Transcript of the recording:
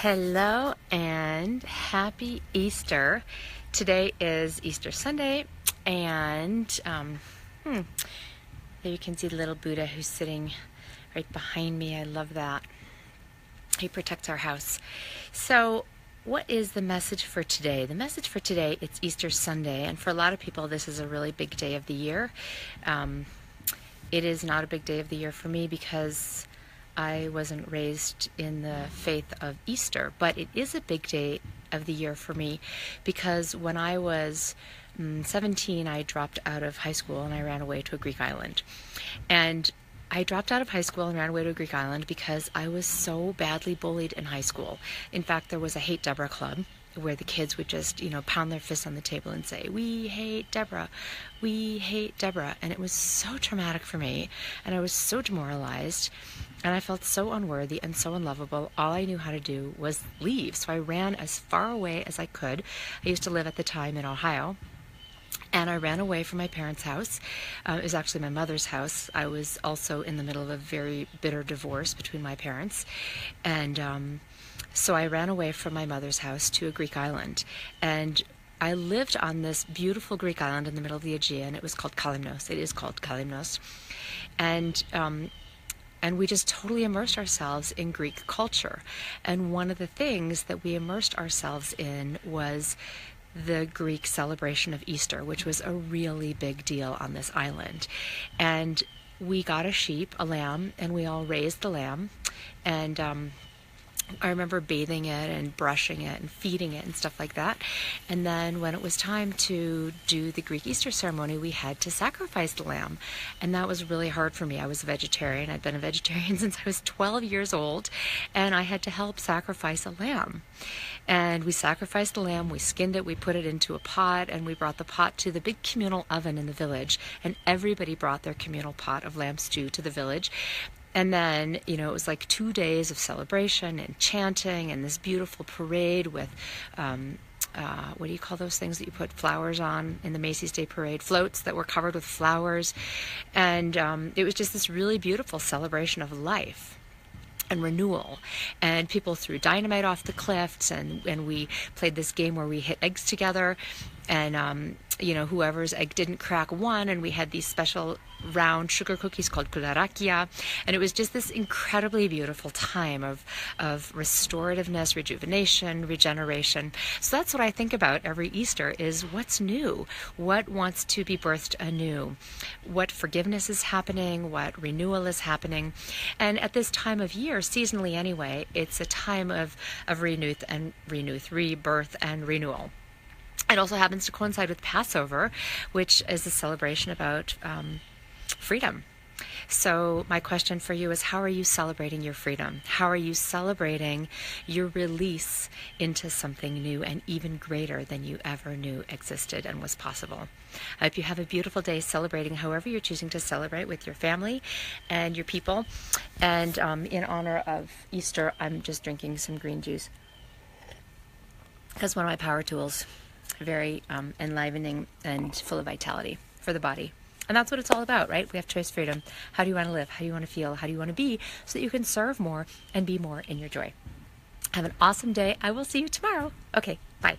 Hello and happy Easter. Today is Easter Sunday, and there you can see the little Buddha who's sitting right behind me. I love that. He protects our house. So, what is the message for today? The message for today, it's Easter Sunday, and for a lot of people, this is a really big day of the year. It is not a big day of the year for me because I wasn't raised in the faith of Easter, but it is a big day of the year for me because when I was 17, I dropped out of high school and I ran away to a Greek island. And I dropped out of high school and ran away to a Greek island because I was so badly bullied in high school. In fact, there was a Hate Deborah club where the kids would just, pound their fists on the table and say, "We hate Deborah, we hate Deborah." And it was so traumatic for me, and I was so demoralized, and I felt so unworthy and so unlovable. All I knew how to do was leave, so I ran as far away as I could. I used to live at the time in Ohio, and I ran away from my parents' house. It was actually my mother's house. I was also in the middle of a very bitter divorce between my parents, and so I ran away from my mother's house to a Greek island, and I lived on this beautiful Greek island in the middle of the Aegean. It was called Kalymnos. It is called Kalymnos, and we just totally immersed ourselves in Greek culture. And one of the things that we immersed ourselves in was the Greek celebration of Easter, which was a really big deal on this island. And we got a sheep, a lamb, and we all raised the lamb. And I remember bathing it and brushing it and feeding it and stuff like that. And then when it was time to do the Greek Easter ceremony, we had to sacrifice the lamb. And that was really hard for me. I was a vegetarian. I'd been a vegetarian since I was 12 years old. And I had to help sacrifice a lamb. And we sacrificed the lamb, we skinned it, we put it into a pot, and we brought the pot to the big communal oven in the village. And everybody brought their communal pot of lamb stew to the village. And then, it was like 2 days of celebration and chanting and this beautiful parade with, what do you call those things that you put flowers on in the Macy's Day Parade? Floats that were covered with flowers. And it was just this really beautiful celebration of life and renewal, and people threw dynamite off the cliffs, and we played this game where we hit eggs together, and whoever's egg didn't crack won, and we had these special round sugar cookies called koularakia, and it was just this incredibly beautiful time of restorativeness, rejuvenation, regeneration. So that's what I think about every Easter, is what's new, what wants to be birthed anew, what forgiveness is happening, what renewal is happening. And at this time of year, seasonally anyway, it's a time of rebirth and renewal. It also happens to coincide with Passover, which is a celebration about freedom. So my question for you is, how are you celebrating your freedom? How are you celebrating your release into something new and even greater than you ever knew existed and was possible? I hope you have a beautiful day celebrating however you're choosing to celebrate with your family and your people. And in honor of Easter, I'm just drinking some green juice because one of my power tools, very enlivening and full of vitality for the body. And that's what it's all about, right? We have choice freedom. How do you want to live? How do you want to feel? How do you want to be, so that you can serve more and be more in your joy? Have an awesome day. I will see you tomorrow. Okay, bye.